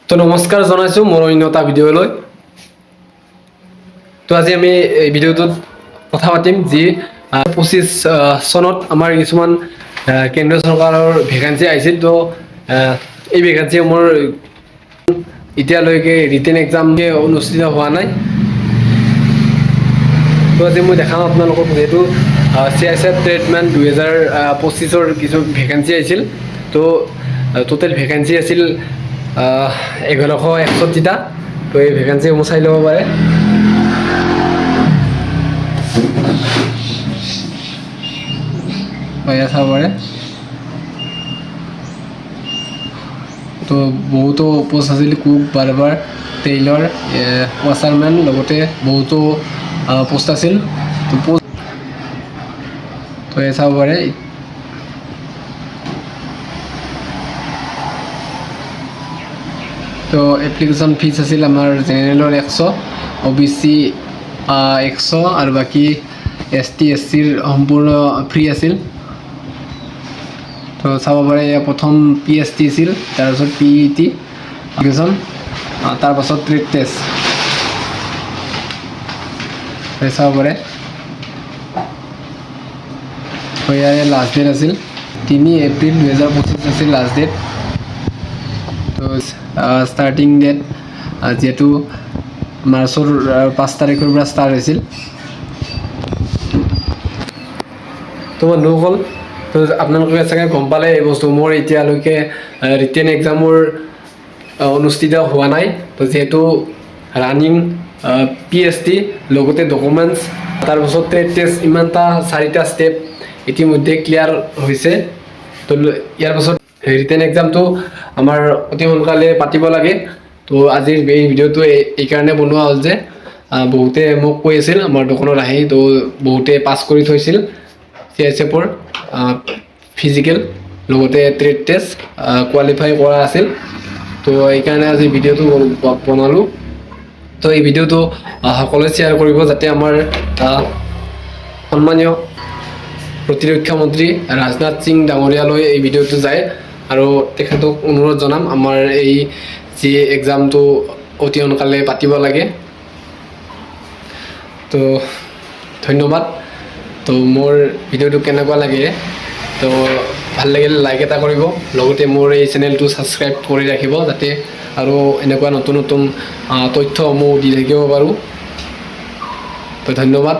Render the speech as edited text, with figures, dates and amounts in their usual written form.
তো নমস্কাৰ জনাইছো মোৰ অন্য এটা ভিডিঅ'লৈ। তো আজি আমি এই ভিডিঅ'টোত কথা পাতিম যি 25 চনত আমাৰ কিছুমান কেন্দ্ৰীয় চৰকাৰৰ ভেকেন্সি আহিছিল। তো এই ভেকেন্সি মোৰ এতিয়ালৈকে ৰিটেন এক্সাম অনুষ্ঠিত হোৱা নাই। তো আজি মই দেখাম আপোনালোকক যেহেতু CISF ট্ৰেডমেন 2025ৰ কিছু ভেকেন্সি আহিছিল। তো টোটেল ভেকেন্সি আছিল 1161টা। তো এই ভেকেন্সিসমূহ চাই ল'ব পাৰে। চাব পাৰে। তো বহুতো পোষ্ট আছিল, কুক, বাৰ্বাৰ, টেইলৰ, ৱাছাৰমেন, লগতে বহুতো পোষ্ট আছিল। তো চাব পাৰে। তো এপ্লিকেশ্যন ফিজ আছিল আমাৰ জেনেৰেলৰ 100, OBC 100 আৰু বাকী ST SCৰ সম্পূৰ্ণ ফ্ৰী আছিল। তো চাব পাৰে প্ৰথম PST আছিল, তাৰপিছত PET এপ্লিকেশ্যন, তাৰপাছত ট্ৰেড টেষ্ট চাব পাৰে। তো ইয়াৰে লাষ্ট ডেট আছিল 3 এপ্ৰিল 2025 আছিল লাষ্ট ডেট। তো ষ্টাৰ্টিং ডেট যিহেতু মাৰ্চৰ 5 তাৰিখৰ পৰা ষ্টাৰ্ট হৈছিল। তো বন্ধুসকল, তো আপোনালোকে চাগে গম পালে এই বস্তু মোৰ এতিয়ালৈকে ৰিটেন এক্সামৰ অনুষ্ঠিত হোৱা নাই। তো যিহেতু ৰানিং PST লগতে ডকুমেণ্টছ তাৰপাছত ট্ৰেড টেষ্ট ইমানটা 4টা ষ্টেপ ইতিমধ্যে ক্লিয়াৰ হৈছে। তো ইয়াৰ পাছত ৰিটেন এক্সামটো আমাৰ অতি সোনকালে পাতিব লাগে। তো আজিৰ এই ভিডিঅ'টো এইকাৰণে বনোৱা হ'ল যে বহুতে মোক কৈ আছিল আমাৰ দোকানত আহি, তো বহুতে পাছ কৰি থৈছিল CISFৰ ফিজিকেল লগতে ট্ৰেড টেষ্ট কোৱালিফাই কৰা আছিল। তো এইকাৰণে আজি ভিডিঅ'টো বনালোঁ। তো এই ভিডিঅ'টো সকলোৱে শ্বেয়াৰ কৰিব যাতে আমাৰ সন্মানীয় প্ৰতিৰক্ষা মন্ত্ৰী ৰাজনাথ সিং ডাঙৰীয়ালৈ এই ভিডিঅ'টো যায়। আৰু তেখেতক অনুৰোধ জনাম আমাৰ এই যি এক্সামটো অতি সোনকালে পাতিব লাগে। তো ধন্যবাদ। তো মোৰ ভিডিঅ'টো কেনেকুৱা লাগে, তো ভাল লাগিলে লাইক এটা কৰিব, লগতে মোৰ এই চেনেলটো ছাবস্ক্ৰাইব কৰি ৰাখিব যাতে আৰু এনেকুৱা নতুন নতুন তথ্যসমূহ দি থাকিব পাৰোঁ। তো ধন্যবাদ।